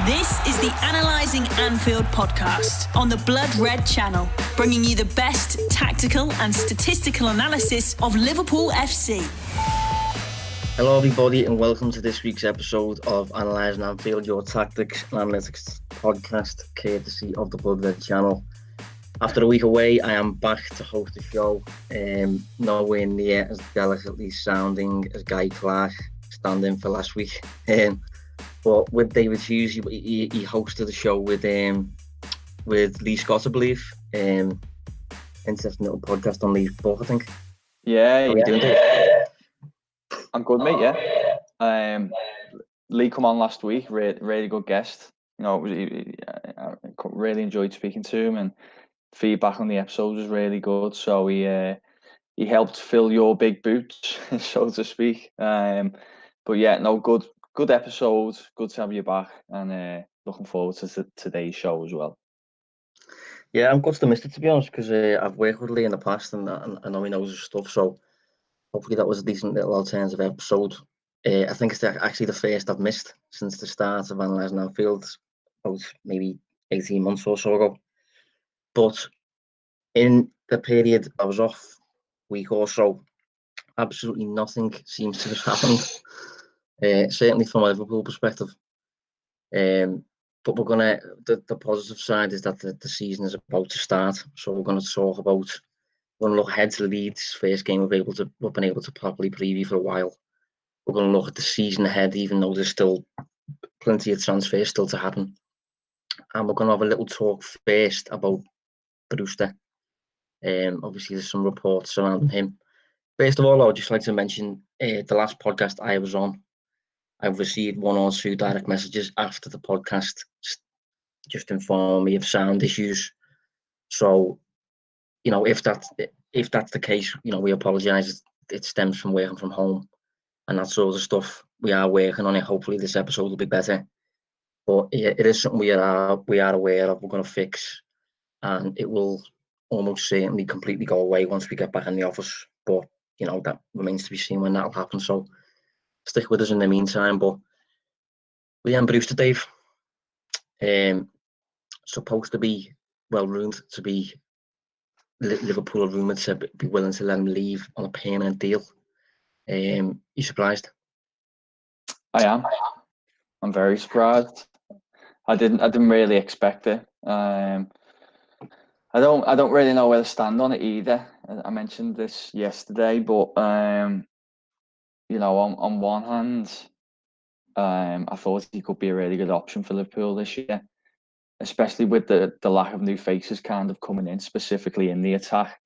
This is the Analysing Anfield podcast on the Blood Red channel, bringing you the best tactical and statistical analysis of Liverpool FC. Hello everybody and welcome to this week's episode of Analysing Anfield, your tactics and analytics podcast, courtesy of the Blood Red channel. After a week away, I am back to host the show, nowhere near as delicately sounding as Guy Clark, stand-in for last week. But with David Hughes, he hosted the show with Lee Scott, I believe. Interesting little podcast on Lee's book, I think. Yeah. How are you doing, Dave? I'm good, mate. Yeah. Lee come on last week. Really good guest. You know, I really enjoyed speaking to him, and feedback on the episode was really good. So he helped fill your big boots, so to speak. But yeah, no, good episode. Good to have you back, and looking forward to today's show as well. Yeah, I'm gutted to miss it, to be honest, because I've worked with Lee in the past and I know he knows his stuff. So hopefully that was a decent little alternative episode. I think it's actually the first I've missed since the start of Analysing Anfield, about maybe 18 months or so ago. But in the period I was off, week or so, absolutely nothing seems to have happened. Certainly from a Liverpool perspective. But the positive side is that the season is about to start. So we're going to look ahead to Leeds' first game we've been able to properly preview for a while. We're going to look at the season ahead, even though there's still plenty of transfers still to happen. And we're going to have a little talk first about Brewster. Obviously, there's some reports surrounding him. First of all, I would just like to mention the last podcast I was on. I've received one or two direct messages after the podcast just informing me of sound issues. So, you know, if that's the case, you know, we apologise. It stems from working from home and that sort of stuff. We are working on it. Hopefully this episode will be better. But it is something we are aware of. We're going to fix, and it will almost certainly completely go away once we get back in the office. But, you know, that remains to be seen when that'll happen. So stick with us in the meantime. But Rhian Brewster, Dave, supposed to be rumored to be Liverpool are rumoured to be willing to let him leave on a permanent deal. You surprised? I am. I'm very surprised. I didn't really expect it. I don't really know where to stand on it either. I mentioned this yesterday, but you know, on one hand, I thought he could be a really good option for Liverpool this year, especially with the lack of new faces kind of coming in, specifically in the attack.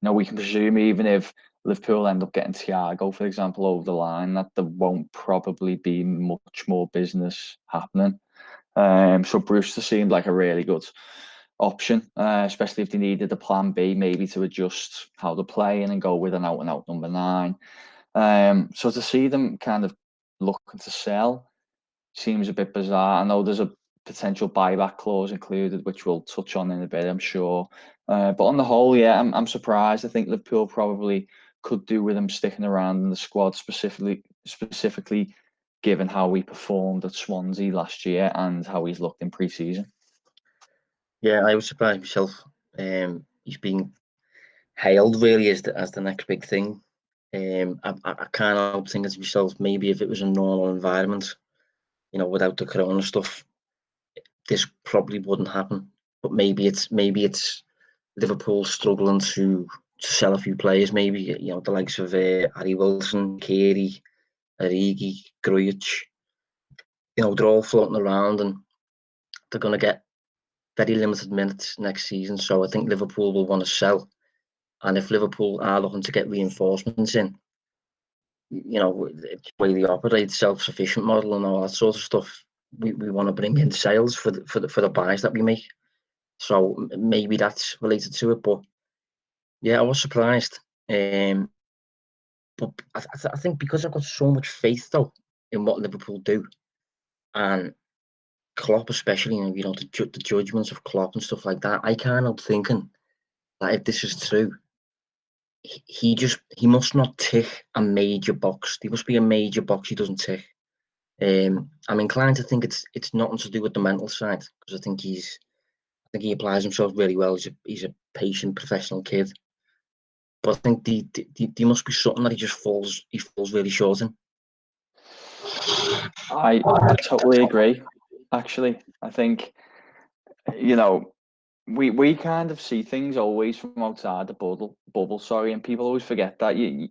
You know, we can presume even if Liverpool end up getting Thiago, for example, over the line, that there won't probably be much more business happening. So Brewster seemed like a really good option, especially if they needed a plan B, maybe to adjust how they're playing and go with an out-and-out number 9. So to see them kind of looking to sell seems a bit bizarre. I know there's a potential buyback clause included, which we'll touch on in a bit, I'm sure. But on the whole, yeah, I'm surprised. I think Liverpool probably could do with him sticking around in the squad, specifically given how we performed at Swansea last year and how he's looked in pre-season. Yeah, I was surprised myself. He's been hailed really as the next big thing. I can't help thinking to myself, maybe if it was a normal environment, you know, without the corona stuff, this probably wouldn't happen. But maybe it's Liverpool struggling to sell a few players. Maybe, you know, the likes of Harry Wilson, Kehrer, Origi, Grujic. You know, they're all floating around and they're going to get very limited minutes next season. So I think Liverpool will want to sell. And if Liverpool are looking to get reinforcements in, you know, the way they operate, self-sufficient model and all that sort of stuff, we want to bring in sales for the buys that we make. So maybe that's related to it. But yeah, I was surprised. But I think because I've got so much faith though in what Liverpool do, and Klopp especially, you know, the judgments of Klopp and stuff like that, I can't help thinking that if this is true, he must not tick a major box. There must be a major box he doesn't tick. I'm inclined to think it's nothing to do with the mental side, because I think he applies himself really well. He's a patient, professional kid. But I think there must be something that he falls really short in. I totally agree. Actually, I think, we kind of see things always from outside the bubble. Sorry, and people always forget that I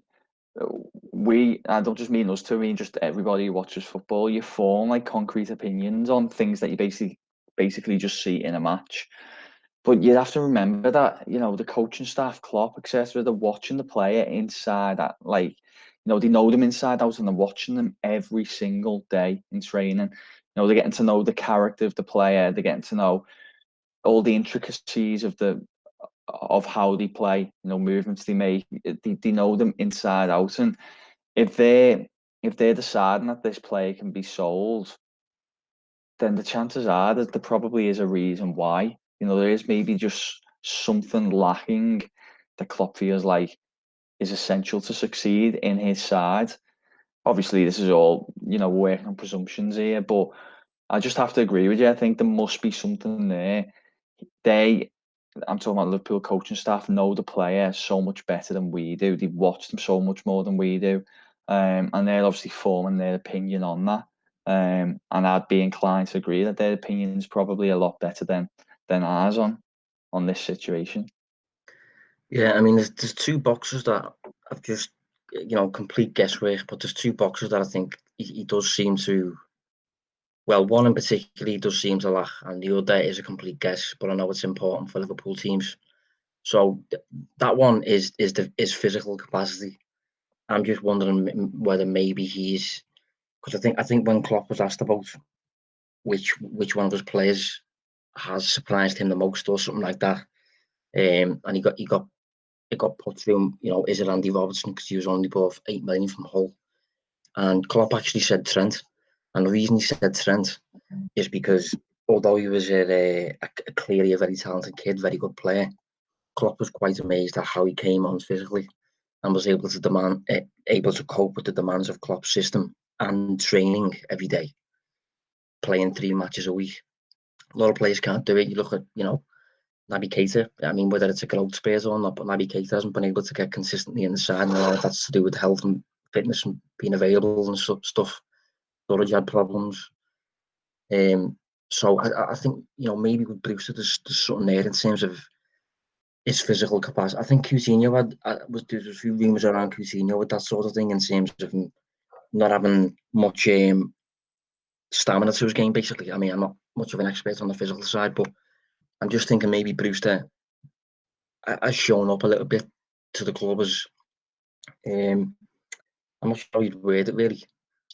don't just mean us two, I mean just everybody who watches football. You form like concrete opinions on things that you basically just see in a match. But you have to remember that, the coaching staff, Klopp, etc., they're watching the player inside that, they know them inside out, and they're watching them every single day in training. They're getting to know the character of the player. They're getting to know all the intricacies of how they play, movements they make. They know them inside out. And if they're deciding that this player can be sold, then the chances are that there probably is a reason why. There is maybe just something lacking that Klopp feels like is essential to succeed in his side. Obviously, this is all, working on presumptions here, but I just have to agree with you. I think there must be something there. I'm talking about Liverpool coaching staff, know the player so much better than we do. They've watched them so much more than we do. And they're obviously forming their opinion on that. And I'd be inclined to agree that their opinion is probably a lot better than ours on this situation. Yeah, I mean, there's two boxes that I've just, complete guesswork, but there's two boxes that I think he does seem to. Well, one in particular he does seem to lack, and the other is a complete guess. But I know it's important for Liverpool teams. So that one is physical capacity. I'm just wondering whether maybe he's, because I think when Klopp was asked about which one of his players has surprised him the most or something like that, and he got put through him, is it Andy Robertson, because he was only bought for 8 million from Hull, and Klopp actually said Trent, and the reason he said Trent is because although he was clearly a very talented kid, very good player, Klopp was quite amazed at how he came on physically and was able to cope with the demands of Klopp's system and training every day, playing 3 matches a week. A lot of players can't do it. You look at, Naby Keita. I mean, whether it's a growth spurs or not, but Naby Keita hasn't been able to get consistently in the side, and a lot of that's to do with health and fitness and being available and stuff. Storage had problems. So I think, maybe with Brewster there's something there in terms of his physical capacity. I think Coutinho there was a few rumours around Coutinho with that sort of thing, in terms of him not having much stamina to his game, basically. I mean, I'm not much of an expert on the physical side, but I'm just thinking maybe Brewster has shown up a little bit to the club as, I'm not sure how you'd word it really.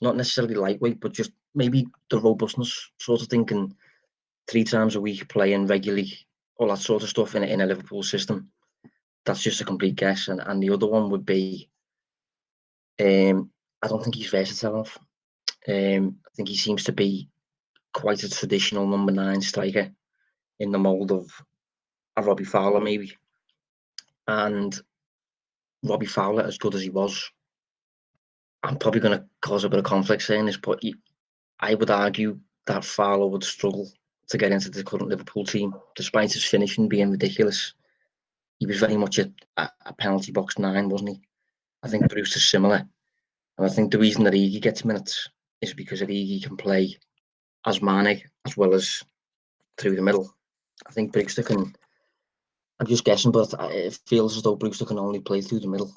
Not necessarily lightweight, but just maybe the robustness sort of thing, and 3 times a week playing regularly, all that sort of stuff in a Liverpool system. That's just a complete guess. And the other one would be, I don't think he's versatile enough. I think he seems to be quite a traditional number 9 striker in the mould of a Robbie Fowler, maybe. And Robbie Fowler, as good as he was, I'm probably going to cause a bit of conflict saying this, but I would argue that Fowler would struggle to get into the current Liverpool team, despite his finishing being ridiculous. He was very much a penalty box 9, wasn't he? I think Brewster's similar. And I think the reason that Iggy gets minutes is because Iggy can play as Mane as well as through the middle. I think Brewster can, I'm just guessing, but it feels as though Brewster can only play through the middle.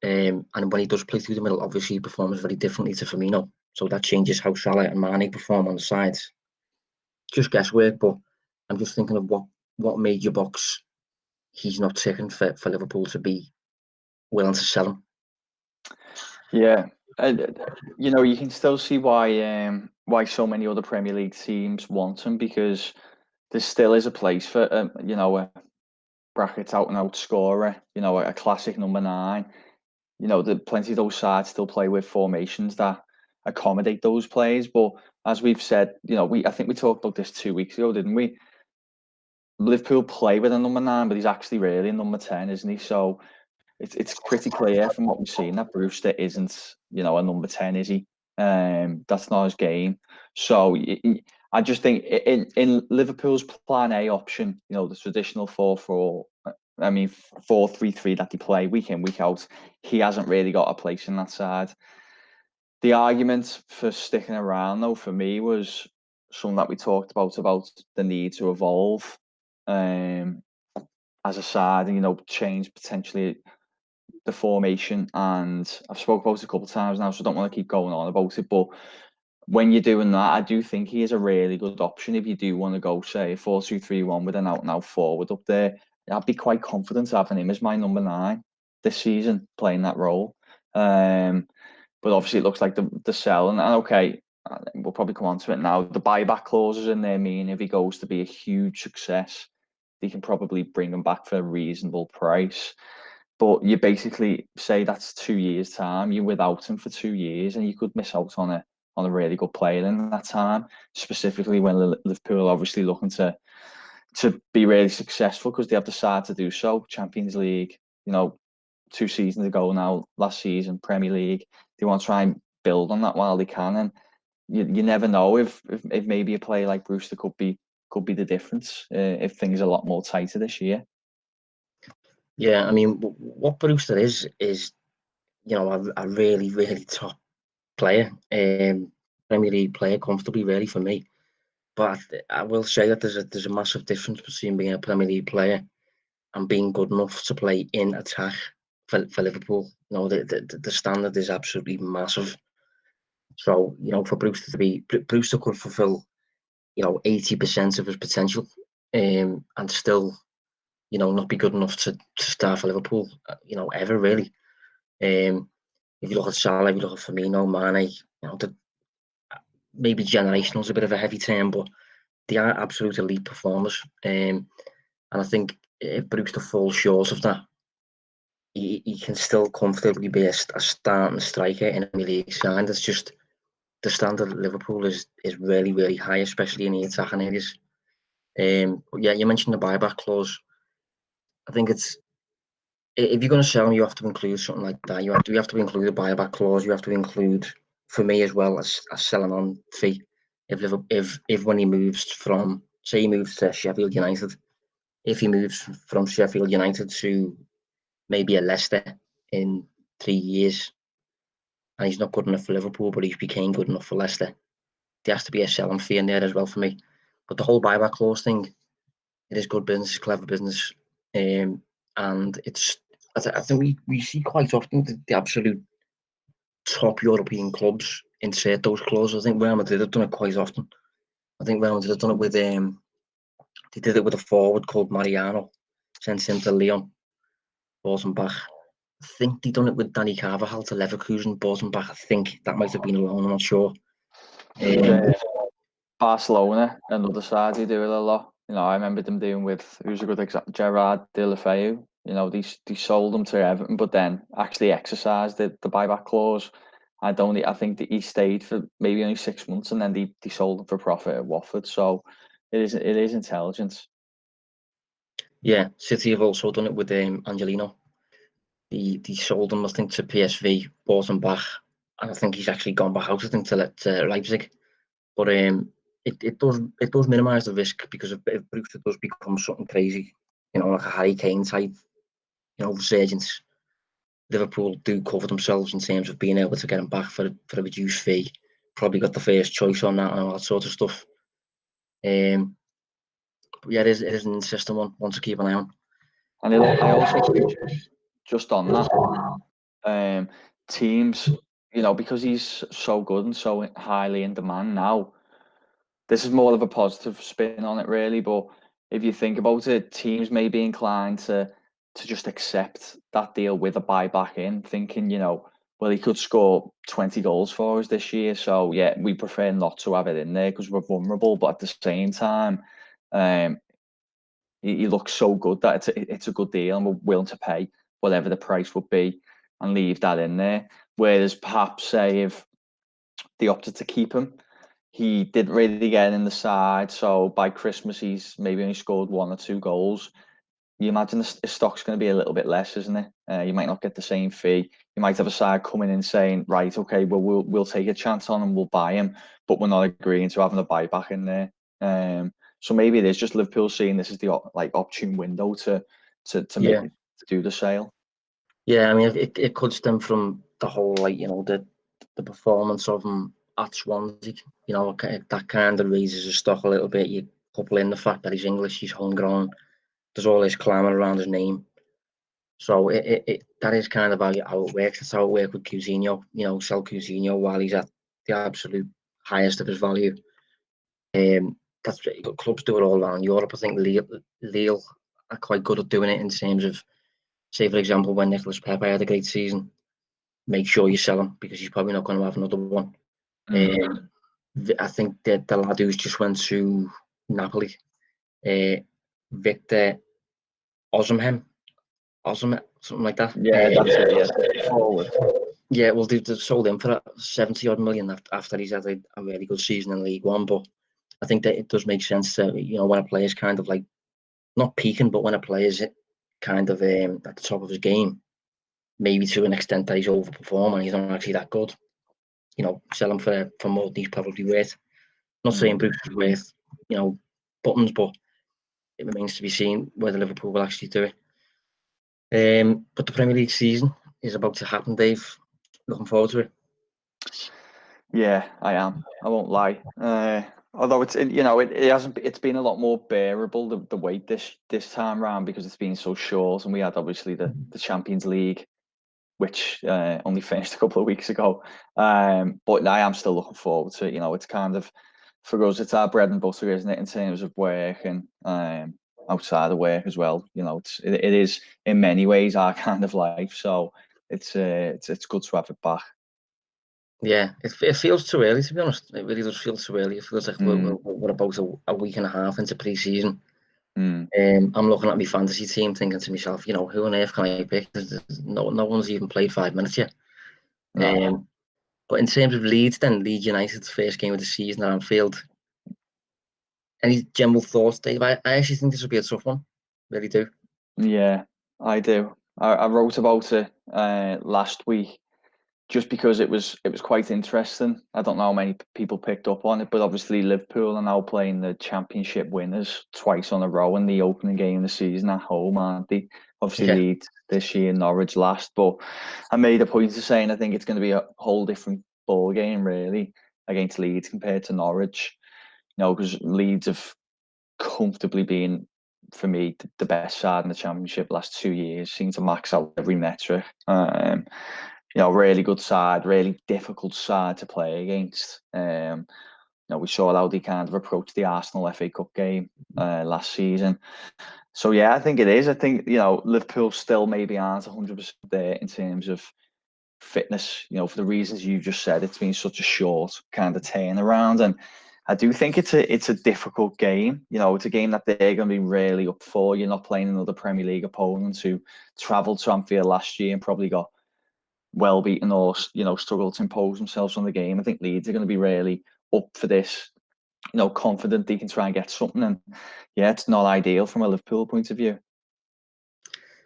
And when he does play through the middle, obviously he performs very differently to Firmino. So that changes how Salah and Mane perform on the sides. Just guesswork, but I'm just thinking of what major box he's not ticking for Liverpool to be willing to sell him. Yeah, you can still see why so many other Premier League teams want him, because there still is a place for a brackets out and out scorer, a classic number 9. Plenty of those sides still play with formations that accommodate those players. But as we've said, I think we talked about this 2 weeks ago, didn't we? Liverpool play with a number 9, but he's actually really a number 10, isn't he? So it's pretty clear from what we've seen that Brewster isn't, a number 10, is he? That's not his game. So I just think in Liverpool's plan A option, the traditional 4-3-3 that they play week in, week out, he hasn't really got a place in that side. The argument for sticking around, though, for me was something that we talked about the need to evolve as a side and, change potentially the formation. And I've spoke about it a couple of times now, so I don't want to keep going on about it. But when you're doing that, I do think he is a really good option if you do want to go, say, 4-2-3-1 with an out-and-out forward up there. I'd be quite confident having him as my number 9 this season, playing that role. But obviously, it looks like the sell. And okay, we'll probably come on to it now. The buyback clauses in there mean if he goes to be a huge success, they can probably bring him back for a reasonable price. But you basically say that's 2 years' time. You're without him for 2 years, and you could miss out on a really good player in that time. Specifically when Liverpool are obviously looking to be really successful because they have decided to do so. Champions League, 2 seasons ago now, last season, Premier League. They want to try and build on that while they can, and you never know if maybe a player like Brewster could be the difference if things are a lot more tighter this year. Yeah, I mean, what Brewster is a really, really top player, Premier League player, comfortably, really, for me. But I will say that there's a massive difference between being a Premier League player and being good enough to play in attack for Liverpool. The standard is absolutely massive. So, for Brewster could fulfill, 80% of his potential, and still, not be good enough to start for Liverpool, ever really. If you look at Salah, if you look at Firmino, Mane, maybe generational is a bit of a heavy term, but they are absolute elite performers. And I think if Brewster falls short of that, he can still comfortably be a starting striker in a Premier League side. It's just the standard at Liverpool is really, really high, especially in the attacking areas. But yeah, you mentioned the buyback clause. I think it's, if you're going to sell him, you have to include something like that. You have to include a buyback clause. You have to include, for me as well, a selling on fee. If when he moves from, say he moves to Sheffield United, if he moves from Sheffield United to maybe a Leicester in 3 years, and he's not good enough for Liverpool, but he became good enough for Leicester, there has to be a selling fee in there as well for me. But the whole buyback clause thing, it is good business, clever business, and it's. I think we see quite often the absolute top European clubs insert those clauses. I think Real Madrid have done it quite often. I think Real Madrid have done it with they did it with a forward called Mariano, sent him to Lyon, bought him back. I think they done it with Danny Carvajal to Leverkusen, bought him back. I think that might have been a loan, I'm not sure. Barcelona, another side, they do it a lot. I remember them doing with, who's a good example, Gerard Deulofeu. They sold them to Everton, but then actually exercised the buyback clause. I think that he stayed for maybe only 6 months, and then they sold him for profit at Watford. So it is intelligence. Yeah, City have also done it with Angelino. They sold him, I think, to PSV, bought him back, and I think he's actually gone back out, I think, to Leipzig. But it does minimise the risk, because if Brewster does become something crazy, like a Harry Kane type, resurgence, Liverpool do cover themselves in terms of being able to get him back for a reduced fee. Probably got the first choice on that and all that sort of stuff. But yeah, it is an interesting one to keep an eye on. And I also think, just on that, teams, because he's so good and so highly in demand now, this is more of a positive spin on it, really. But if you think about it, teams may be inclined to just accept that deal with a buyback in, thinking, well, he could score 20 goals for us this year. So, yeah, we prefer not to have it in there because we're vulnerable. But at the same time, he looks so good that it's a good deal, and we're willing to pay whatever the price would be and leave that in there. Whereas perhaps, say, if they opted to keep him, he didn't really get in the side. So by Christmas, he's maybe only scored 1 or 2 goals. you imagine the stock's going to be a little bit less, isn't it? You might not get the same fee. You might have a side coming in saying, right, okay, well, we'll take a chance on him, we'll buy him, but we're not agreeing to having a buyback in there. So maybe it is just Liverpool seeing this as the opportune window to do the sale. Yeah, I mean, it could stem from the whole, like, the performance of him at Swansea. That kind of raises his stock a little bit. You couple in the fact that he's English, he's homegrown. There's all this clamour around his name. So that is kind of how it works. That's how it worked with Coutinho. Sell Coutinho while he's at the absolute highest of his value. That's clubs do it all around Europe. I think Lille are quite good at doing it in terms of, say, for example, when Nicolas Pepe had a great season, make sure you sell him because he's probably not going to have another one. I think that the lad who's just went to Napoli, Victor Osimhen, something like that. Yeah, that's it. Yeah, forward. Yeah, well, they've sold him for 70 odd million after he's had a really good season in League One. But I think that it does make sense to, when a player's kind of like not peaking, but when a player's kind of at the top of his game, maybe to an extent that he's overperforming, he's not actually that good. Sell him for more than he's probably worth. Not saying Bruce is worth, buttons, but it remains to be seen whether Liverpool will actually do it. But the Premier League season is about to happen, Dave. Looking forward to it. Yeah, I am. I won't lie. Although it's it's been a lot more bearable the wait this time round because it's been so short, and we had obviously the Champions League, which only finished a couple of weeks ago. But I am still looking forward to it. It's kind of, for us, it's our bread and butter, isn't it, in terms of work and outside of work as well. It is in many ways our kind of life. So it's good to have it back. Yeah, it feels too early, to be honest. It really does feel too early. It feels like we're about a week and a half into pre-season. I'm looking at my fantasy team thinking to myself, who on earth can I pick? No one's even played 5 minutes yet. No. But in terms of Leeds United's first game of the season at Anfield, any general thoughts, Dave? I actually think this will be a tough one. Really do. Yeah, I do. I wrote about it last week just because it was quite interesting. I don't know how many people picked up on it, but obviously Liverpool are now playing the Championship winners twice on a row in the opening game of the season at home, aren't they? Obviously Leeds this year, Norwich last, but I made a point of saying I think it's going to be a whole different ball game really against Leeds compared to Norwich. Because Leeds have comfortably been, for me, the best side in the Championship last 2 years. Seem to max out every metric. Really good side, really difficult side to play against. We saw how they kind of approached the Arsenal FA Cup game last season. So yeah, I think it is. I think Liverpool still maybe aren't 100% there in terms of fitness. For the reasons you just said, it's been such a short kind of turnaround, and I do think it's a difficult game. It's a game that they're going to be really up for. You're not playing another Premier League opponent who travelled to Anfield last year and probably got well beaten or struggled to impose themselves on the game. I think Leeds are going to be really up for this. Confident they can try and get something. And yeah, it's not ideal from a Liverpool point of view.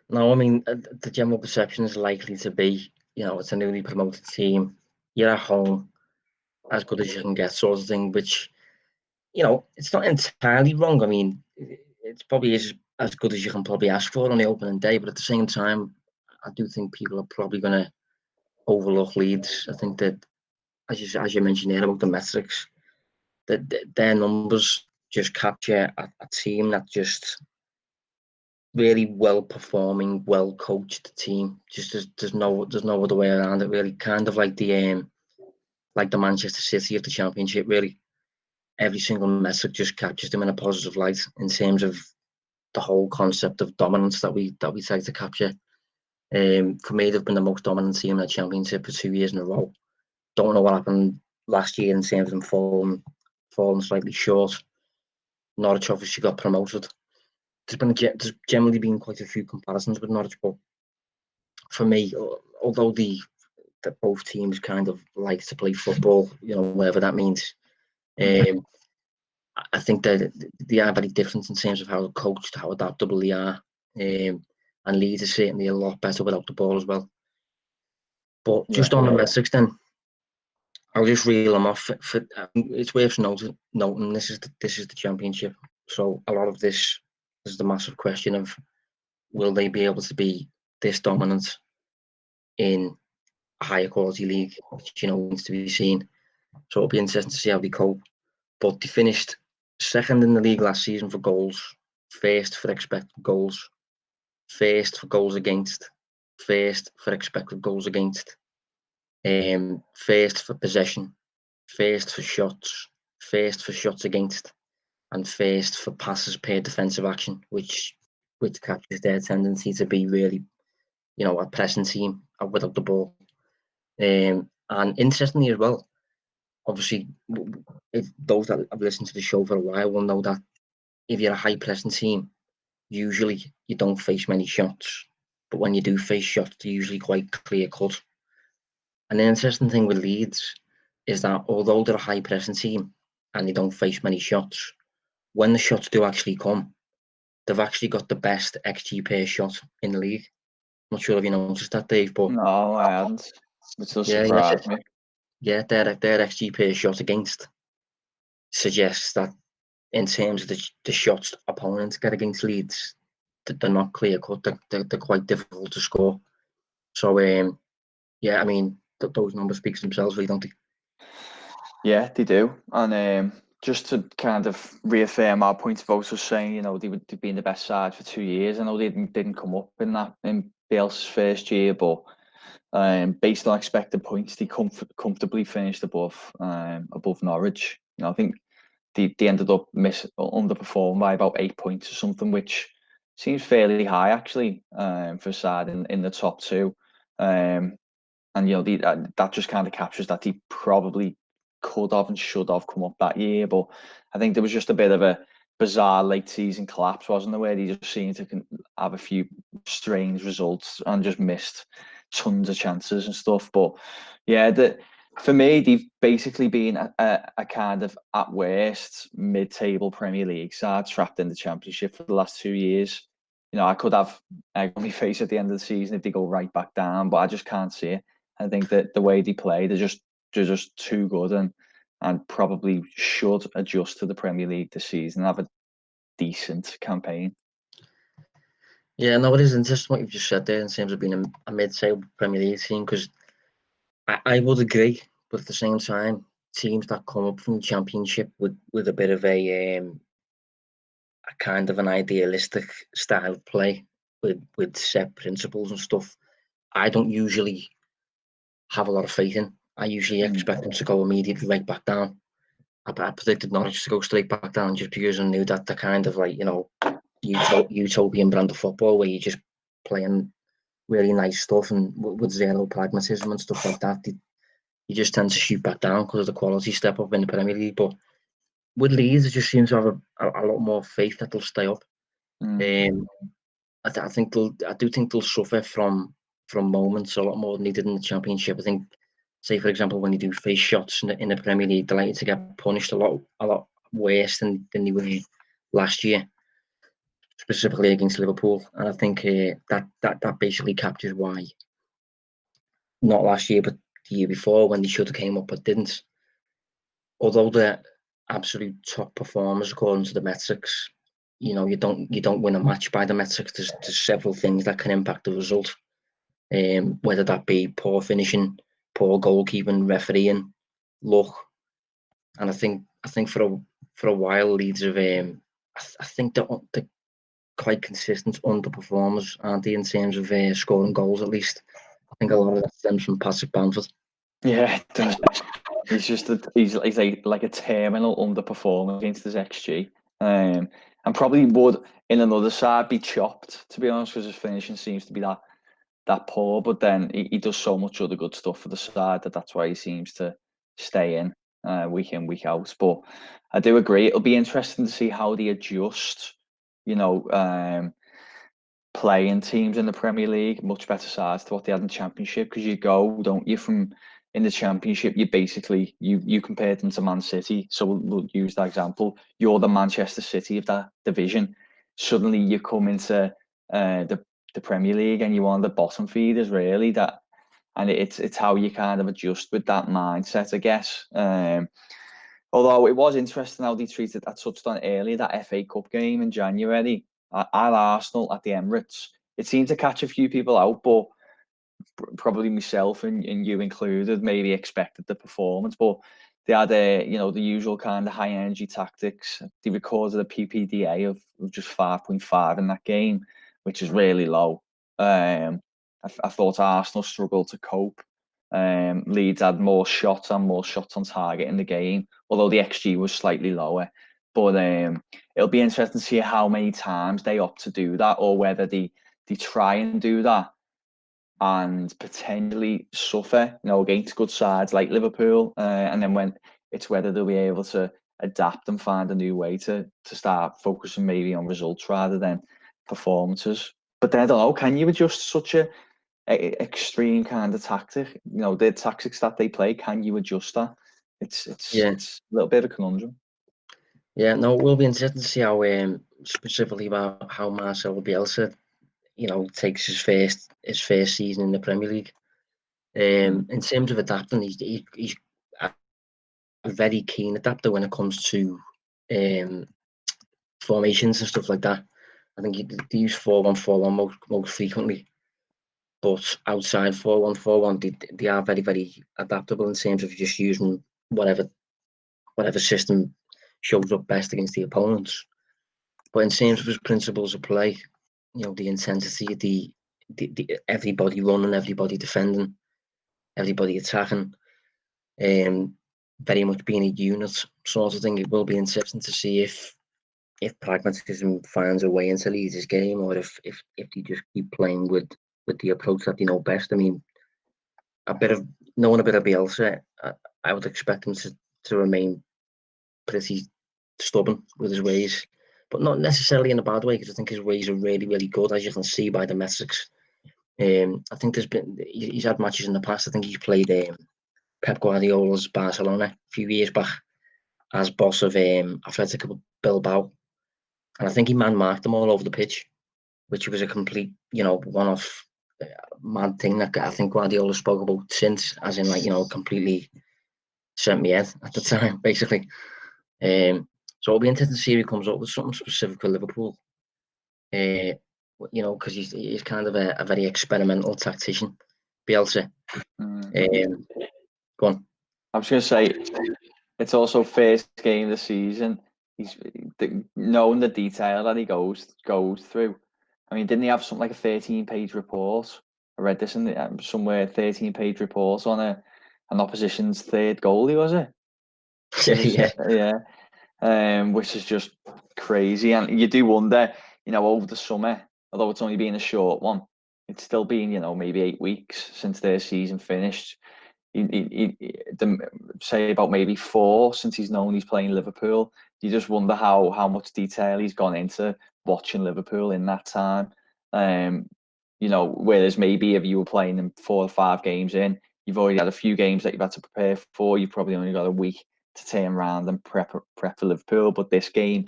No, I mean the general perception is likely to be, it's a newly promoted team. You're at home, as good as you can get, sort of thing. Which, it's not entirely wrong. I mean, it's probably as good as you can probably ask for on the opening day. But at the same time, I do think people are probably going to overlook Leeds. I think that, as you mentioned there about the metrics, that their numbers just capture a team that just really well performing, well coached team. Just there's no other way around it. Really, kind of like the Manchester City of the Championship. Really, every single metric just captures them in a positive light in terms of the whole concept of dominance that we try to capture. For me, they've been the most dominant team in the Championship for 2 years in a row. Don't know what happened last year in terms of them falling slightly short. Norwich obviously got promoted. There's generally been quite a few comparisons with Norwich, but for me, although that both teams kind of like to play football, whatever that means, I think that they are very different in terms of how coached, how adaptable they are. And Leeds is certainly a lot better without the ball as well. But just Yeah. on the metrics then, I'll just reel them off. It's worth noting this is the Championship. So a lot of this is the massive question of, will they be able to be this dominant in a higher quality league, which needs to be seen. So it'll be interesting to see how they cope. But they finished second in the league last season for goals, first for expected goals, first for goals against, first for expected goals against, first for possession, first for shots against, and first for passes per defensive action, which captures their tendency to be really, a pressing team without the ball. And interestingly as well, obviously, those that have listened to the show for a while will know that if you're a high pressing team, usually you don't face many shots. But when you do face shots, they're usually quite clear cut. And the interesting thing with Leeds is that although they're a high pressing team and they don't face many shots, when the shots do actually come, they've actually got the best XG per shot in the league. Not sure if you noticed that, Dave, but No, I hadn't. Which does yeah, surprise me. Yeah, their XG per shot against suggests that in terms of the shots opponents get against Leeds, they're not clear cut. They're quite difficult to score. So yeah, I mean those numbers speak for themselves, really, don't they? Yeah, they do. And just to kind of reaffirm our point of also saying, they've been the best side for 2 years. I know they didn't come up in Bielsa's first year, but based on expected points, they comfortably finished above Norwich. I think they ended up underperforming by about 8 points or something, which seems fairly high actually for a side in the top two. And that just kind of captures that they probably could have and should have come up that year. But I think there was just a bit of a bizarre late season collapse, wasn't there, where they just seemed to have a few strange results and just missed tons of chances and stuff. But yeah, for me, they've basically been a kind of, at worst, mid-table Premier League side trapped in the Championship for the last 2 years. I could have egg on my face at the end of the season if they go right back down, but I just can't see it. I think that the way they play, they're just too good and probably should adjust to the Premier League this season and have a decent campaign. Yeah, no, it is interesting what you've just said there in terms of being a mid-table Premier League team, because I would agree, but at the same time, teams that come up from the Championship with a bit of a kind of an idealistic style of play with set principles and stuff, I don't usually have a lot of faith in. I usually expect them to go immediately right back down. I predicted Norwich to go straight back down just because I knew that the kind of utopian brand of football where you're just playing really nice stuff and with zero pragmatism and stuff like that, you just tend to shoot back down because of the quality step up in the Premier League. But with Leeds, it just seems to have a lot more faith that they'll stay up. I do think they'll suffer from moments a lot more than they did in the Championship. I think, say for example, when they do face shots in the Premier League, they're likely to get punished a lot worse than they were last year, specifically against Liverpool. And I think that basically captures why, not last year but the year before, when they should have came up but didn't. Although they're absolute top performers according to the metrics, you don't win a match by the metrics. There's several things that can impact the result. Whether that be poor finishing, poor goalkeeping, refereeing, luck. And I think for a while Leeds have I think they're quite consistent underperformers, aren't they, in terms of scoring goals at least. I think a lot of that stems from Patrick Bamford. Yeah, it does. He's like a terminal underperformer against his XG. And probably would in another side be chopped, to be honest, because his finishing seems to be that poor. But then he does so much other good stuff for the side that's why he seems to stay in week out. But I do agree, it'll be interesting to see how they adjust. Playing teams in the Premier League, much better sides to what they had in the Championship, because you go, don't you, from in the Championship, you basically you compared them to Man City. So we'll use that example. You're the Manchester City of that division. Suddenly you come into the Premier League, and you're one of the bottom feeders, really. And it's how you kind of adjust with that mindset, I guess. Although it was interesting how they treated, I touched on earlier, that FA Cup game in January at Arsenal at the Emirates. It seemed to catch a few people out, but probably myself and you included maybe expected the performance. But they had the usual kind of high energy tactics. They recorded a PPDA of just 5.5 in that game, which is really low. I thought Arsenal struggled to cope. Leeds had more shots on target in the game, although the XG was slightly lower. But it'll be interesting to see how many times they opt to do that, or whether they try and do that and potentially suffer, against good sides like Liverpool, and then when it's whether they'll be able to adapt and find a new way to start focusing maybe on results rather than performances. But then I don't know, can you adjust such a extreme kind of tactic? The tactics that they play, can you adjust that? It's a little bit of a conundrum. Yeah, no, it will be interesting to see how specifically about how Marcelo Bielsa, takes his first season in the Premier League. In terms of adapting, he's a very keen adapter when it comes to formations and stuff like that. I think they use 4-1-4-1 most frequently, but outside 4-1-4-1, they are very, very adaptable in terms of just using whatever system shows up best against the opponents. But in terms of his principles of play, the intensity, the everybody running, everybody defending, everybody attacking, very much being a unit sort of thing. It will be interesting to see if pragmatism finds a way into Leeds' game, or if they just keep playing with the approach that they know best. I mean, knowing a bit of Bielsa, I would expect him to remain pretty stubborn with his ways, but not necessarily in a bad way, because I think his ways are really, really good, as you can see by the metrics. I think he's had matches in the past. I think he's played Pep Guardiola's Barcelona a few years back as boss of Athletic Bilbao, and I think he man-marked them all over the pitch, which was a complete, one-off mad thing that I think Guardiola spoke about since, as in completely sent me head at the time, basically. So it'll be interesting to see if he comes up with something specific for Liverpool. Because he's kind of a very experimental tactician, Bielsa. Go on. I was going to say, it's also first game of the season. He's knowing the detail that he goes through. I mean, didn't he have something like a 13-page report? I read this in somewhere, 13-page report on an opposition's third goalie, was it? Yeah. Which is just crazy, and you do wonder, over the summer, although it's only been a short one, it's still been, maybe 8 weeks since their season finished. Say about maybe 4 since he's known he's playing Liverpool. You just wonder how much detail he's gone into watching Liverpool in that time. Whereas maybe if you were playing them 4 or 5 games in, you've already had a few games that you've had to prepare for. You've probably only got a week to turn around and prep for Liverpool. But this game,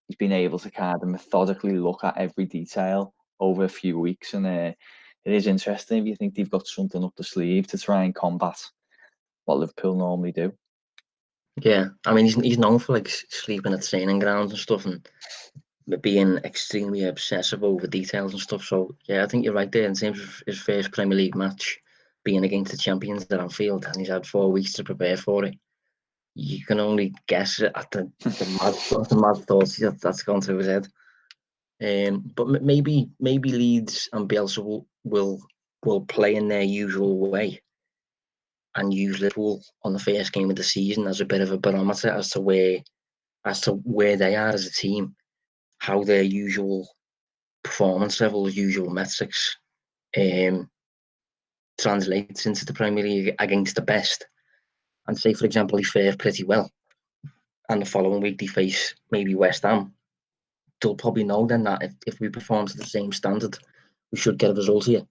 he's been able to kind of methodically look at every detail over a few weeks, and it is interesting if you think they've got something up the sleeve to try and combat what Liverpool normally do. Yeah, I mean, he's known for sleeping at training grounds and stuff, and being extremely obsessive over details and stuff. So yeah, I think you're right there in terms of his first Premier League match being against the champions at Anfield, and he's had 4 weeks to prepare for it. You can only guess at the mad thoughts that's gone through his head. But maybe Leeds and Bielsa will play in their usual way and use Liverpool on the first game of the season as a bit of a barometer as to where they are as a team, how their usual performance levels, usual metrics translates into the Premier League against the best. And say, for example, he fared pretty well, and the following week they face maybe West Ham. They'll probably know then that if we perform to the same standard, we should get a result here.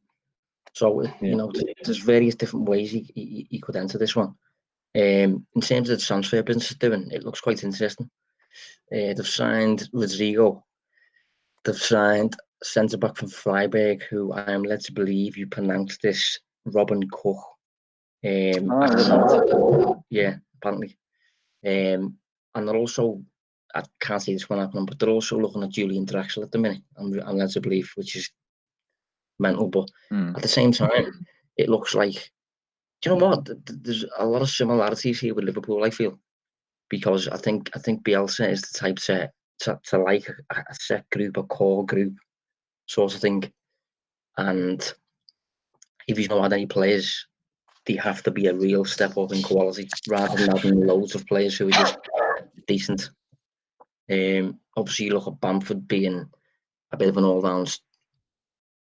So, there's various different ways he could enter this one. In terms of the transfer business is doing, it looks quite interesting. They've signed Rodrigo. They've signed centre back from Freiburg, who I am led to believe you pronounce this Robin Koch. Yeah, apparently. And they're also, I can't see this one happening, but they're also looking at Julian Draxler at the minute. I'm led to believe, which is mental. But at the same time, it looks like, do you know what? There's a lot of similarities here with Liverpool, I feel, because I think Bielsa is the type to like a set group, a core group sort of thing. And if he's not had any players, they have to be a real step up in quality rather than having loads of players who are just decent. Obviously, you look at Bamford being a bit of an all-round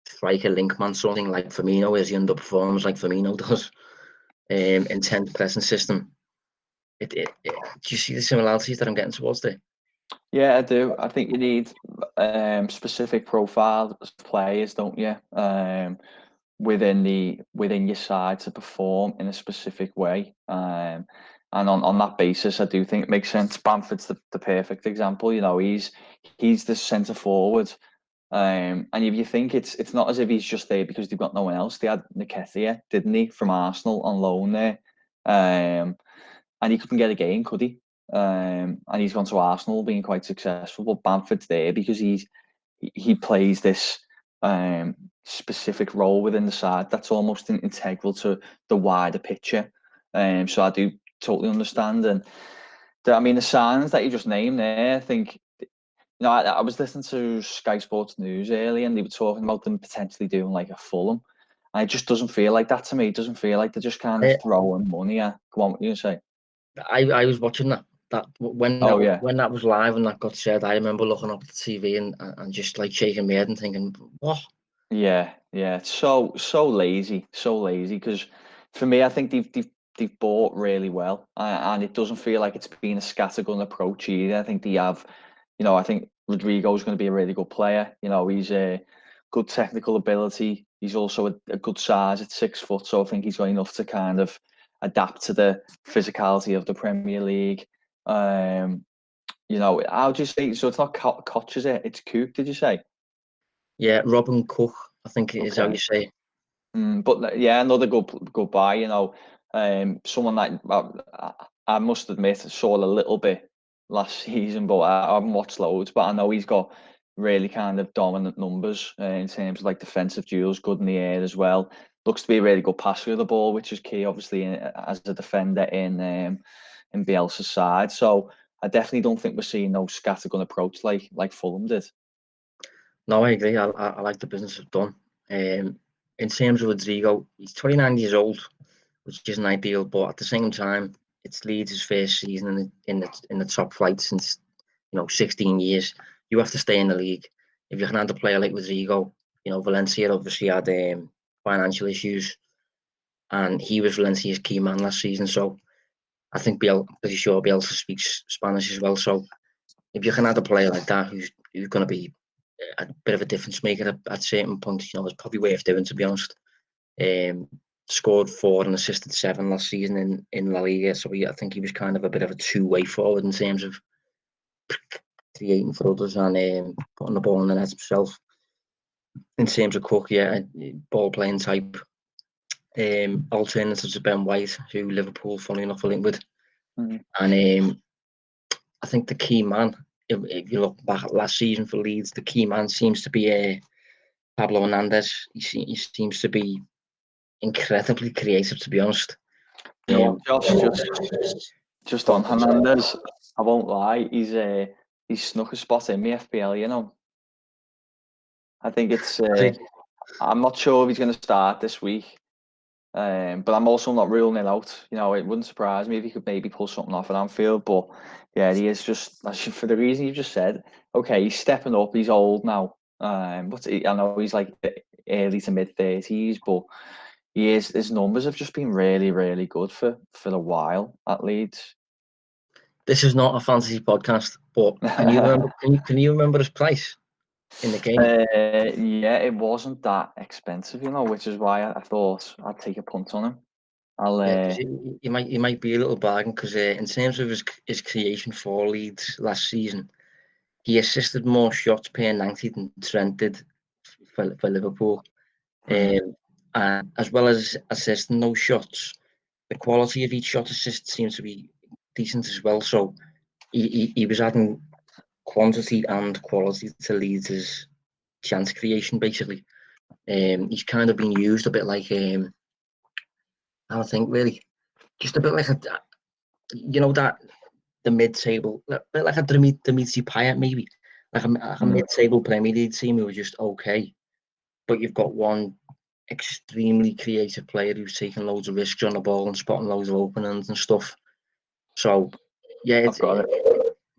striker linkman, something like Firmino is. He underperforms like Firmino does. Intense pressing system. Do you see the similarities that I'm getting towards there? Yeah, I do. I think you need specific profiles of players, don't you? Within your side to perform in a specific way. And on that basis, I do think it makes sense. Bamford's the perfect example. You know, he's the centre forward. And if you think it's not as if he's just there because they've got no one else. They had Nketiah, didn't he, from Arsenal on loan there. And he couldn't get a game, could he? And he's gone to Arsenal being quite successful. But Bamford's there because he plays this specific role within the side that's almost integral to the wider picture. So I do totally understand. And the signs that you just named there, I think, I was listening to Sky Sports News earlier, and they were talking about them potentially doing like a Fulham. And it just doesn't feel like that to me. It doesn't feel like they're just kind of throwing money at. Go on, what you say? I was watching that when that was live and that got said. I remember looking up at the TV and just like shaking my head and thinking, what? Yeah, it's so lazy, because for me, I think they've bought really well, and it doesn't feel like it's been a scattergun approach either. I think they have, I think Rodrigo's going to be a really good player. He's a good technical ability. He's also a good size at 6 foot, so I think he's got enough to kind of adapt to the physicality of the Premier League. How do you say? So it's not Koch, is it? It's Koch, did you say? Yeah, Robin Koch, I think it is how you say it. But yeah, another good buy. Someone that I must admit saw a little bit last season, but I haven't watched loads. But I know he's got really kind of dominant numbers in terms of like defensive duels, good in the air as well. Looks to be a really good passer of the ball, which is key, obviously, as a defender in Bielsa's side. So I definitely don't think we're seeing no scattergun approach like Fulham did. No, I agree. I like the business they've done. In terms of Rodrigo, he's 29 years old, which isn't ideal, but at the same time, it's Leeds' first season in the top flight since 16 years. You have to stay in the league. If you can have a player like Rodrigo, Valencia obviously had financial issues, and he was Valencia's key man last season. So I think pretty sure Bielsa speaks Spanish as well. So if you can have a player like that who's going to be a bit of a difference maker at certain points, it's probably worth doing, to be honest. Scored 4 and assisted 7 last season in La Liga, so I think he was kind of a bit of a two-way forward in terms of creating for others and putting the ball in the net himself. In terms of Cook, ball playing type. Alternatives to Ben White, who Liverpool, funnily enough, are linked with. And I think the key man, if you look back at last season for Leeds, the key man seems to be Pablo Hernandez. He seems to be incredibly creative, to be honest. Just on Hernandez, I won't lie, he's snuck a spot in the FPL. I think it's. I'm not sure if he's going to start this week, but I'm also not ruling it out. It wouldn't surprise me if he could maybe pull something off at Anfield. But yeah, he is just for the reason you just said. Okay, he's stepping up. He's old now, but I know he's like early to mid 30s, but his numbers have just been really, really good for a while at Leeds. This is not a fantasy podcast, but can you remember? can you remember his price in the game? Yeah, it wasn't that expensive, which is why I thought I'd take a punt on him. He might be a little bargain because in terms of his creation for Leeds last season, he assisted more shots per 90 than Trent did, for Liverpool. And as well as assisting those shots, the quality of each shot assist seems to be decent as well. So he was adding quantity and quality to Leeds' chance creation, basically. He's kind of been used a bit like, I think really, just a bit like that the mid-table, a bit like a Dimitri Payet maybe, like a mid-table Premier League team who are just okay, but you've got one extremely creative player who's taking loads of risks on the ball and spotting loads of openings and stuff. So yeah, it's a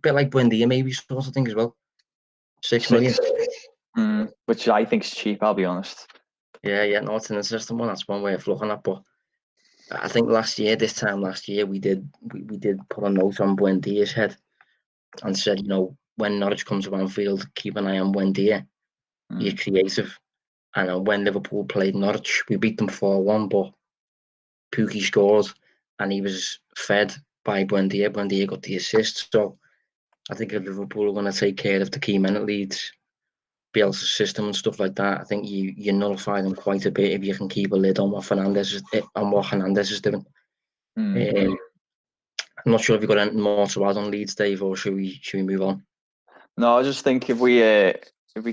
bit like Buendia maybe sort of thing as well. 6 million. Which I think is cheap, I'll be honest. Yeah, no, it's an interesting one. That's one way of looking at. But I think this time last year, we did put a note on Buendia's head and said, when Norwich comes to Anfield, keep an eye on Buendia. He's creative. And when Liverpool played Norwich, we beat them 4-1, but Pukki scored and he was fed by Buendia. Buendia got the assist. So I think if Liverpool are going to take care of the key men at Leeds, Bielsa's system and stuff like that, I think you nullify them quite a bit if you can keep a lid on what Hernandez is doing. I'm not sure if you've got anything more to add on Leeds, Dave, or should we move on? No, I just think if we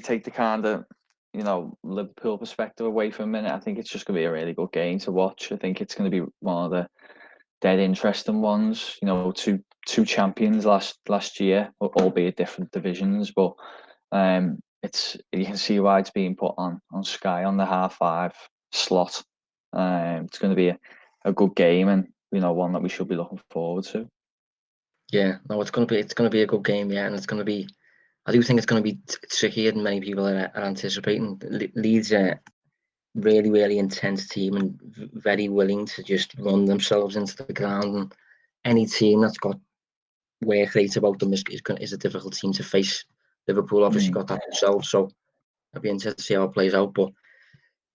take the kind of Liverpool perspective away for a minute, I think it's just going to be a really good game to watch. I think it's going to be one of the dead interesting ones. Two champions last year, albeit different divisions, but you can see why it's being put on Sky on the 5:30 slot. It's going to be a good game and one that we should be looking forward to. Yeah, no, it's going to be a good game, yeah, and it's going to be. I do think it's going to be trickier than many people are anticipating. Leeds are really, really intense team and very willing to just run themselves into the ground. And any team that's got work rate about them is a difficult team to face. Liverpool obviously got that themselves, so I'll be interested to see how it plays out. But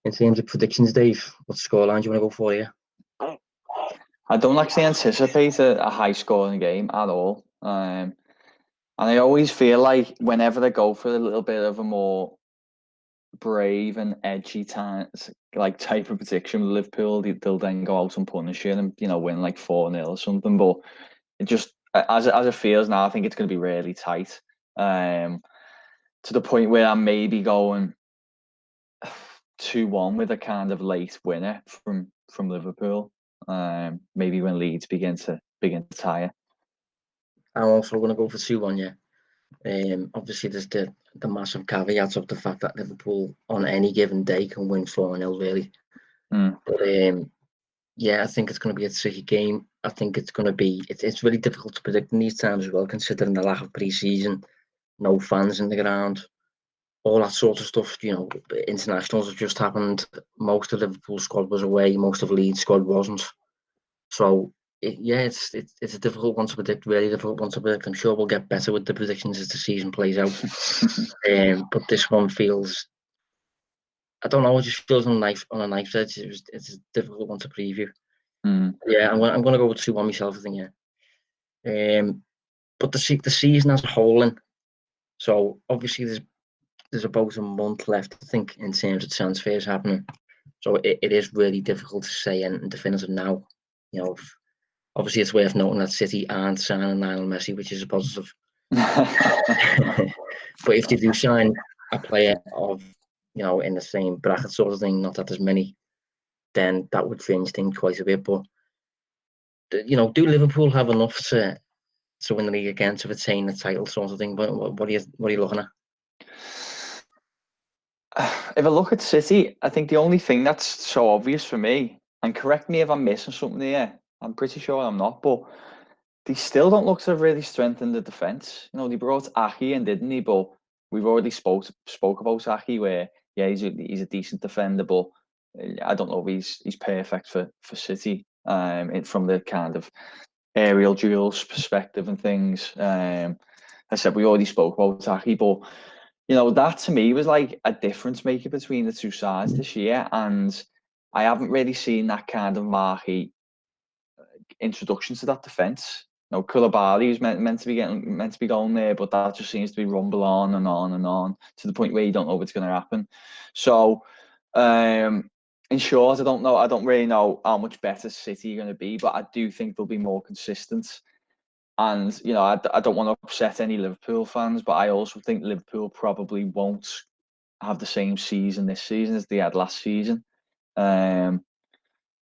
in terms of predictions, Dave, what scoreline do you want to go for here? I don't actually anticipate a high-scoring game at all. And I always feel like whenever they go for a little bit of a more brave and edgy type of prediction with Liverpool, they'll then go out and punish it and win like 4-0 or something. But it just as it feels now, I think it's going to be really tight. To the point where I'm maybe going 2-1 with a kind of late winner from Liverpool. Maybe when Leeds begin to tire. I'm also going to go for 2-1, yeah. Obviously, there's the massive caveat of the fact that Liverpool on any given day can win 4-0, really. But yeah, I think it's going to be a tricky game. I think it's going to be. It's really difficult to predict in these times as well, considering the lack of pre-season, no fans in the ground, all that sort of stuff. Internationals have just happened. Most of Liverpool's squad was away. Most of Leeds' squad wasn't. So it's a difficult one to predict. Really difficult one to predict. I'm sure we'll get better with the predictions as the season plays out. But this one feels. I don't know. It just feels on a knife's edge. It's a difficult one to preview. Yeah, I'm going to go with 2-1 myself, I think. Yeah. But the season as a whole, so obviously there's about a month left, I think, in terms of transfers happening. So it is really difficult to say anything definitive now. Obviously it's worth noting that City aren't signing Lionel Messi, which is a positive. But if they do sign a player of, in the same bracket sort of thing, not that there's many, then that would change things quite a bit. But do Liverpool have enough to win the league again, to retain the title sort of thing? But what are you looking at? If I look at City, I think the only thing that's so obvious for me, and correct me if I'm missing something here, I'm pretty sure I'm not, but they still don't look to have really strengthened the defence. They brought Aki in, didn't they? But we've already spoke about Aki, where he's a decent defender, but I don't know if he's perfect for City. From the kind of aerial duels perspective and things. I said we already spoke about Aki, but that to me was like a difference maker between the two sides this year, and I haven't really seen that kind of marquee introduction to that defence. know, Koulibaly is meant to be going there, but that just seems to be rumble on and on and on to the point where you don't know what's going to happen. So, in short, I don't really know how much better City are going to be, but I do think they'll be more consistent. And you know, I don't want to upset any Liverpool fans, but I also think Liverpool probably won't have the same season this season as they had last season.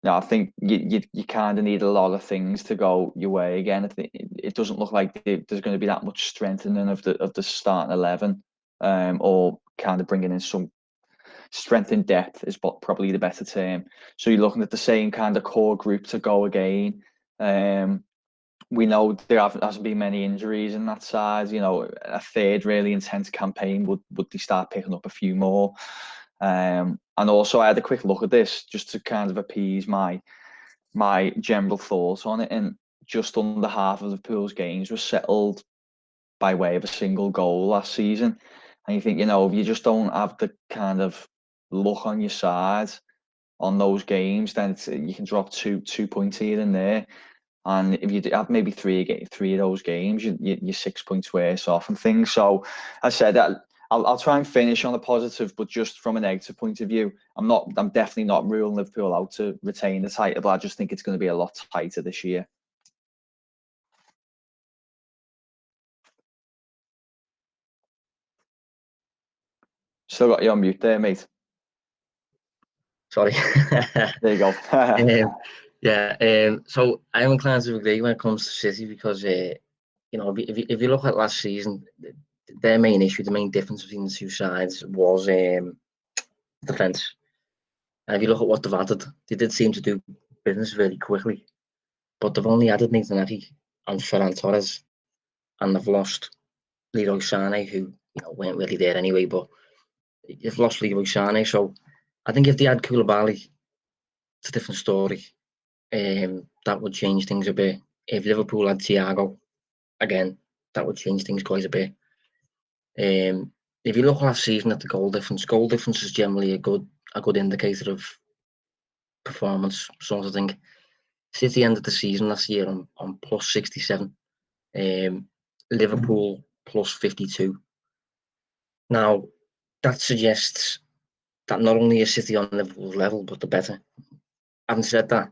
No, I think you kind of need a lot of things to go your way again. It doesn't look like there's going to be that much strengthening of the starting 11, or kind of bringing in some strength in depth is probably the better term. So you're looking at the same kind of core group to go again. We know there hasn't been many injuries in that side. You know, a third really intense campaign would they start picking up a few more. And also I had a quick look at this just to kind of appease my general thoughts on it, and just under half of Liverpool's games were settled by way of a single goal last season. And you think, you know, if you just don't have the kind of luck on your side on those games, then you can drop two points here and there. And if you have maybe three of those games, you're 6 points worse off and things. So I said that I'll try and finish on a positive, but just from a negative point of view, I'm definitely not ruling Liverpool out to retain the title, but I just think it's going to be a lot tighter this year. Still got you on mute there, mate. Sorry. There you go. So I'm inclined to agree when it comes to City because, you know, if you look at last season, their main issue, the main difference between the two sides was defence. And if you look at what they've added, they did seem to do business very quickly. But they've only added Nathan Ake and Ferran Torres, and they've lost Leroy Sané, who, you know, weren't really there anyway. But you've lost Leroy Sané, so I think if they had Koulibaly, it's a different story. That would change things a bit. If Liverpool had Thiago, again, that would change things quite a bit. If you look last season at the goal difference is generally a good indicator of performance, sort of thing. City ended the season last year on plus 67. Liverpool plus 52. Now, that suggests that not only is City on Liverpool's level, but they're better. Having said that,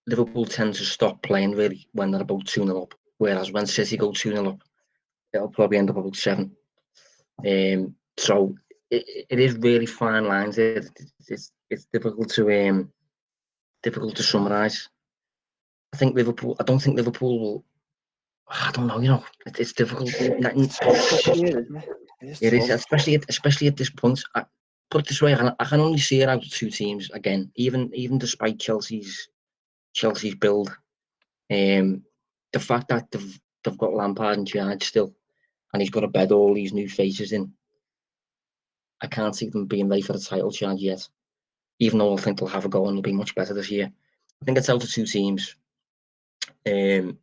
Liverpool tend to stop playing really when they're about 2-0 up, whereas when City go 2-0 up, they'll probably end up about 7. So it is really fine lines there. It's difficult to summarise. I don't think Liverpool will. I don't know. You know, it's difficult. It is, especially at this point. Put it this way, I can only see it out of two teams again. Even despite Chelsea's build, the fact that they've got Lampard in charge still, and he's got to bed all these new faces in. I can't see them being ready for the title charge yet. Even though I think they'll have a go and they'll be much better this year. I think it's out of two teams. And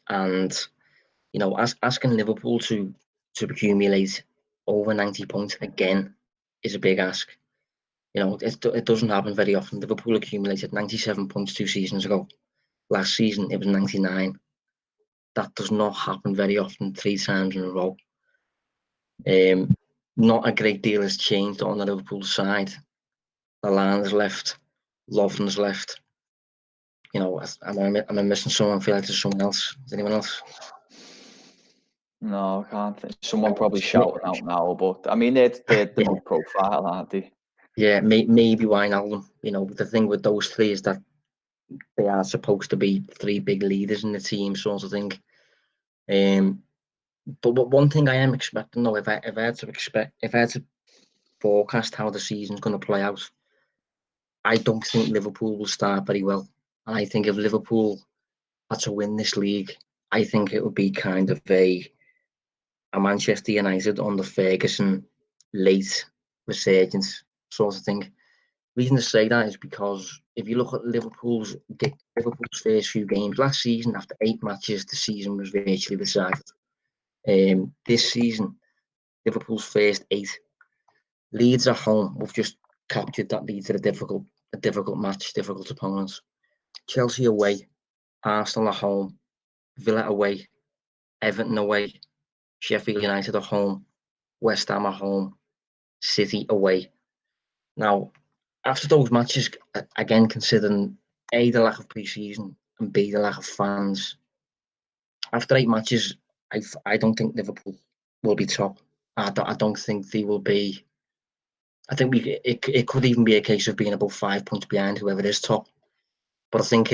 you know, asking Liverpool to accumulate over 90 points again is a big ask. You know, it doesn't happen very often. Liverpool accumulated 97 points 2 seasons ago. Last season, it was 99. That does not happen very often 3 times in a row. Not a great deal has changed on the Liverpool side. Lallana's left. Lovren's left. You know, am I missing someone? I feel like there's someone else. Is anyone else? No, I can't think. Someone probably shouting out now, but I mean, they're the big profile, aren't they? Yeah, maybe Wijnaldum. You know, the thing with those 3 is that they are supposed to be 3 big leaders in the team, sort of thing. But one thing I am expecting, though, if I had to forecast how the season's going to play out, I don't think Liverpool will start very well. And I think if Liverpool had to win this league, I think it would be kind of a Manchester United under Ferguson late resurgence sort of thing. The reason to say that is because if you look at Liverpool's first few games last season, after 8 matches, the season was virtually decided. This season, Liverpool's first 8. Leeds at home, we've just captured that Leeds are a difficult match, difficult opponents. Chelsea away, Arsenal at home, Villa away, Everton away, Sheffield United at home, West Ham at home, City away. Now, after those matches, again considering A, the lack of pre-season, and B, the lack of fans, after 8 matches, I don't think Liverpool will be top. I don't think they will be. I think it could even be a case of being about 5 points behind whoever is top. But I think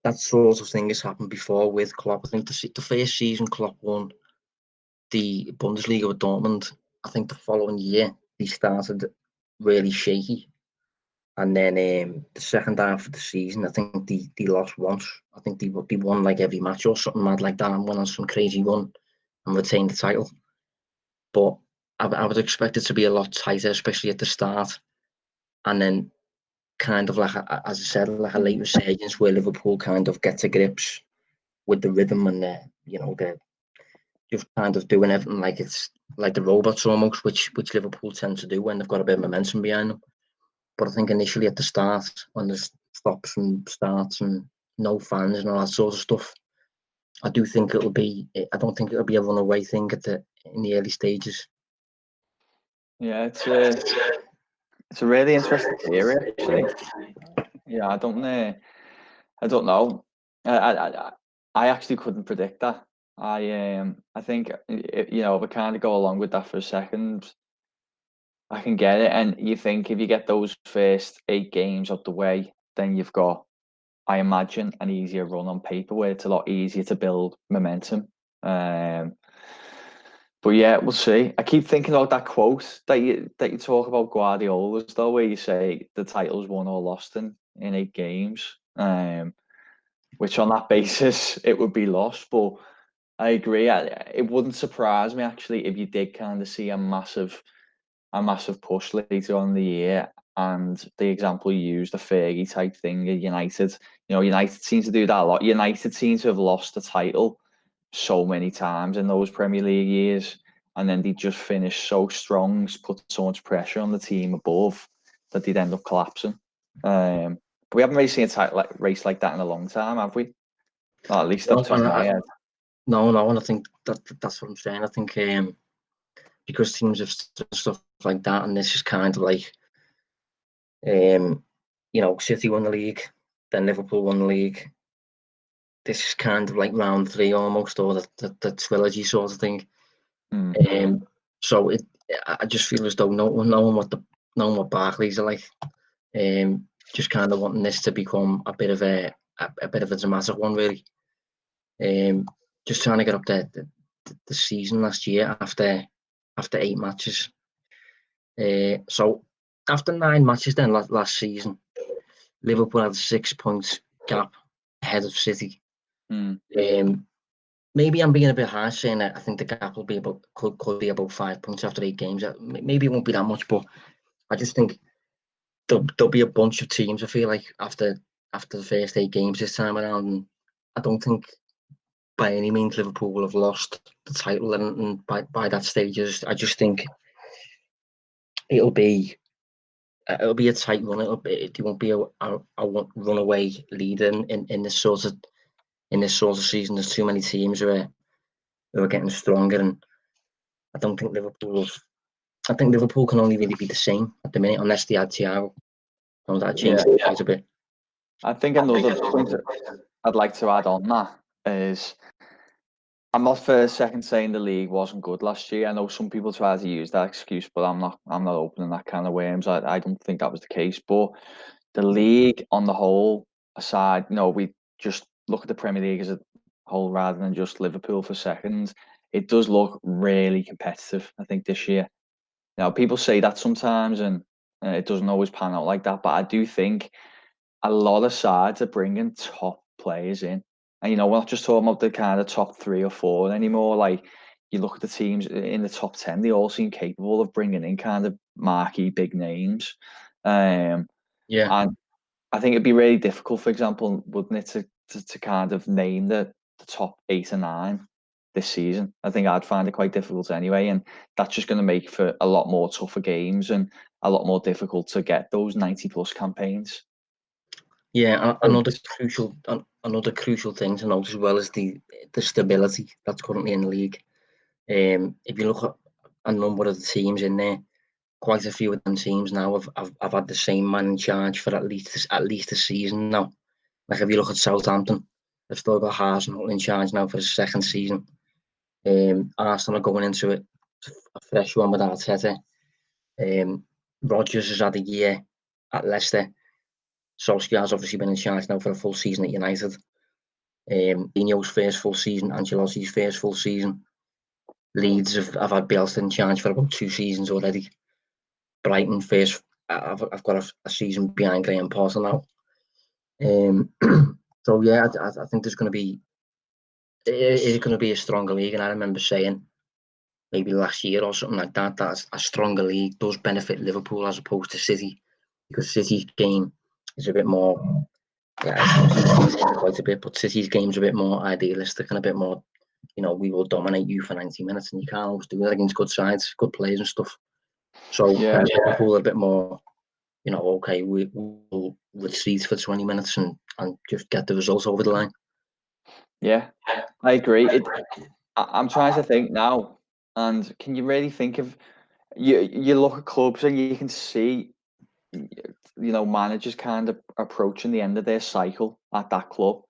that sort of thing has happened before with Klopp. I think the first season Klopp won the Bundesliga with Dortmund. I think the following year he started really shaky, and then the second half of the season, I think they lost once. I think they won like every match or something mad like that, and went on some crazy run and retained the title. But I would expect it to be a lot tighter, especially at the start, and then kind of like as I said, like a late resurgence where Liverpool kind of get to grips with the rhythm and they're just kind of doing everything like it's like the robots almost, which Liverpool tend to do when they've got a bit of momentum behind them. But I think initially at the start, when there's stops and starts and no fans and all that sort of stuff, I do think it'll be. I don't think it'll be a runaway thing in the early stages. Yeah, it's a really interesting theory, actually. Yeah, I don't know. I actually couldn't predict that. I think if we kind of go along with that for a second, I can get it. And you think if you get those first 8 games out the way, then you've got, I imagine, an easier run on paper where it's a lot easier to build momentum. But yeah, we'll see. I keep thinking about that quote that you talk about Guardiola's though, where you say the title's won or lost in 8 games. Which on that basis it would be lost. But I agree. It wouldn't surprise me actually if you did kind of see a massive push later on in the year. And the example you used, the Fergie type thing at United. United seems to do that a lot. United seem to have lost the title so many times in those Premier League years, and then they just finish so strong, put so much pressure on the team above that they'd end up collapsing. But we haven't really seen a race like that in a long time, have we? Not at least up to my head. No, and I think that's what I'm saying. I think because teams have stuff like that, and this is kind of like, City won the league, then Liverpool won the league. This is kind of like round 3 almost, or the trilogy sort of thing. So I just feel as though knowing what Barclays are like, just kind of wanting this to become a bit of a dramatic one, really. Just trying to get up the season last year after 8 matches. So after 9 matches then last season, Liverpool had a 6 point gap ahead of City. Maybe I'm being a bit harsh saying that I think the gap will be could be about 5 points after 8 games. Maybe it won't be that much, but I just think there'll be a bunch of teams, I feel like, after the first 8 games this time around. And I don't think by any means Liverpool will have lost the title, and by that stage, I just think it'll be a tight run. It won't be a runaway leader in this sort of season. There's too many teams who are getting stronger, and I don't think Liverpool can only really be the same at the minute unless they add Thiago. That changes quite a bit. I think another point I'd like to add on that is, I'm not for a second saying the league wasn't good last year. I know some people try to use that excuse, but I'm not opening that kind of worms. I don't think that was the case. But the league on the whole, aside, we just look at the Premier League as a whole rather than just Liverpool for seconds. It does look really competitive, I think, this year. Now, people say that sometimes, and it doesn't always pan out like that. But I do think a lot of sides are bringing top players in. And, we're not just talking about the kind of top 3 or 4 anymore. Like, you look at the teams in the top 10, they all seem capable of bringing in kind of marquee big names. And I think it'd be really difficult, for example, wouldn't it, to kind of name the top 8 or 9 this season. I think I'd find it quite difficult anyway. And that's just going to make for a lot more tougher games and a lot more difficult to get those 90+ campaigns. Yeah, another crucial thing to note as well is the stability that's currently in the league. If you look at a number of the teams in there, quite a few of them teams now have had the same man in charge for at least a season now. Like if you look at Southampton, they've still got Arsenal in charge now for the second season. Arsenal are going into it a fresh one with Arteta. Rodgers has had a year at Leicester. Solskjaer's obviously been in charge now for a full season at United. Mourinho's first full season, Ancelotti's first full season. Leeds have had Bielsa in charge for about 2 seasons already. Brighton first, I've got a season behind Graham Potter now. So yeah, I think there's going to be a stronger league, and I remember saying maybe last year or something like that a stronger league does benefit Liverpool as opposed to City, because City's game is a bit more, quite a bit, but City's game's a bit more idealistic and a bit more, we will dominate you for 90 minutes, and you can't always do that against good sides, good players and stuff. So Liverpool a bit more, okay, we'll retreat for 20 minutes and just get the results over the line. Yeah, I agree. I'm trying to think now, and can you really think of, you look at clubs and you can see, managers kind of approaching the end of their cycle at that club.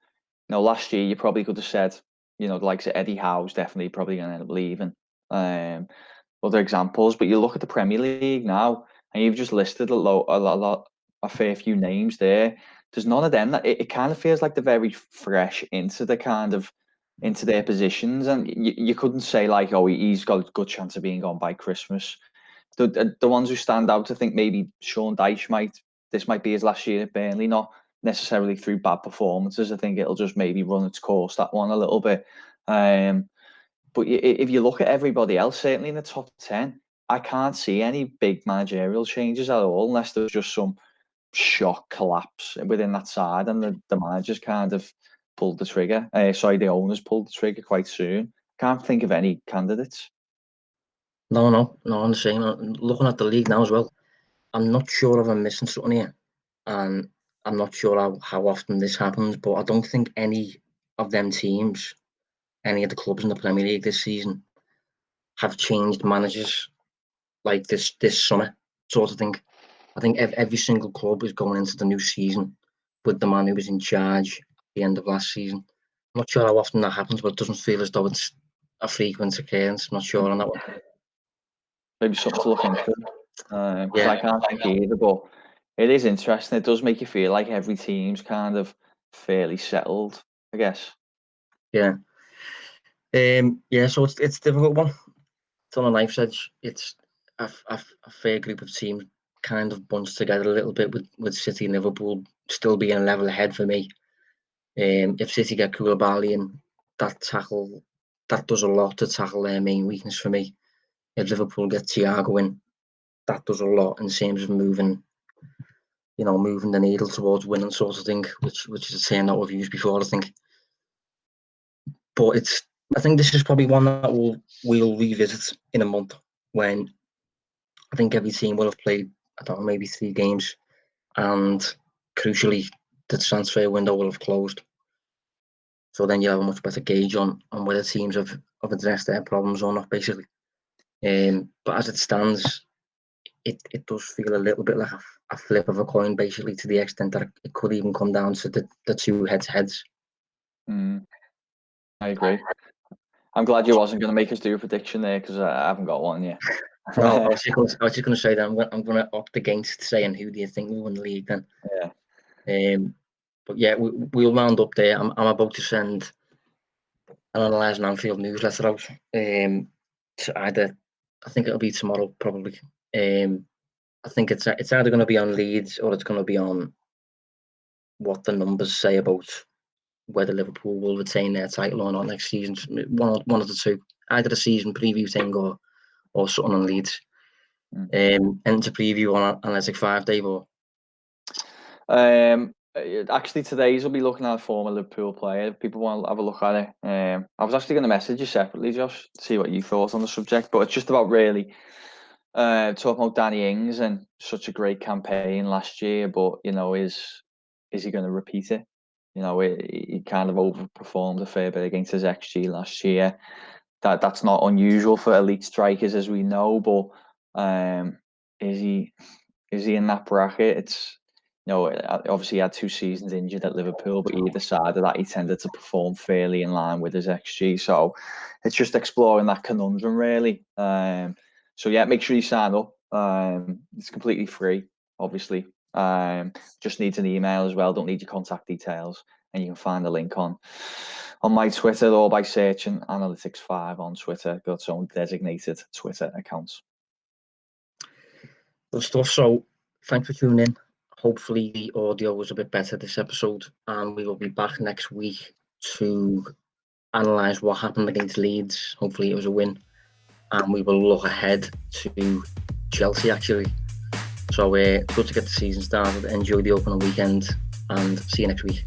Last year you probably could have said, the likes of Eddie Howe's definitely probably going to end up leaving. Other examples, but you look at the Premier League now, and you've just listed a fair few names there. There's none of them that it kind of feels like they're very fresh into their positions, and you couldn't say like, oh, he's got a good chance of being gone by Christmas. The ones who stand out, I think maybe Sean Dyche this might be his last year at Burnley, not necessarily through bad performances. I think it'll just maybe run its course, that one, a little bit. But if you look at everybody else, certainly in the top 10, I can't see any big managerial changes at all, unless there's just some shock collapse within that side and the managers kind of pulled the trigger. The owners pulled the trigger quite soon. Can't think of any candidates. No, I'm the same. Looking at the league now as well, I'm not sure if I'm missing something here, and I'm not sure how often this happens, but I don't think any of them teams, any of the clubs in the Premier League this season, have changed managers like this summer, sort of thing. I think every single club is going into the new season with the man who was in charge at the end of last season. I'm not sure how often that happens, but it doesn't feel as though it's a frequent occurrence. I'm not sure on that one. Maybe something to look into. Because I can't think either, but it is interesting. It does make you feel like every team's kind of fairly settled, I guess. Yeah. So it's a difficult one. It's on a knife's edge. It's a fair group of teams kind of bunched together a little bit with City and Liverpool still being a level ahead for me. If City get Koulibaly in, that does a lot to tackle their main weakness for me. If Liverpool get Thiago in, that does a lot in terms of moving the needle towards winning, sort of thing, which is a term that we've used before, I think. But I think this is probably one that we'll revisit in a month, when I think every team will have played, I don't know, maybe 3 games, and crucially, the transfer window will have closed. So then you'll have a much better gauge on whether teams have addressed their problems or not, basically. But as it stands, it does feel a little bit like a flip of a coin, basically, to the extent that it could even come down to the 2 head-to-heads. I agree. I'm glad you wasn't going to make us do a prediction there, because I haven't got one yet. No, I was just going to say that I'm going to opt against saying who do you think will win the league then. Yeah. But yeah, we'll round up there. I'm about to send an Analysing Anfield newsletter out. To either, I think it'll be tomorrow probably. I think it's either going to be on Leeds, or it's going to be on what the numbers say about whether Liverpool will retain their title or not next season. One of the two, either a season preview thing or something on Leeds. And to preview on Analytic 5, Dave, or actually today's will be looking at a former Liverpool player. If people want to have a look at it. I was actually going to message you separately, Josh, to see what you thought on the subject, but it's just about really talking about Danny Ings and such a great campaign last year, but is he going to repeat it? You know, he kind of overperformed a fair bit against his XG last year. That's not unusual for elite strikers, as we know, but is he in that bracket? It's, you know, obviously he had 2 seasons injured at Liverpool, but either side of that, he tended to perform fairly in line with his XG. So it's just exploring that conundrum, really. So yeah, make sure you sign up. It's completely free, obviously. Just needs an email as well. Don't need your contact details, and you can find the link on my Twitter or by searching Analytics5 on Twitter. Got its own designated Twitter accounts. Good stuff. So thanks for tuning in. Hopefully the audio was a bit better this episode, and we will be back next week to analyse what happened against Leeds. Hopefully it was a win, and we will look ahead to Chelsea, actually. So good to get the season started. Enjoy the opening weekend, and see you next week.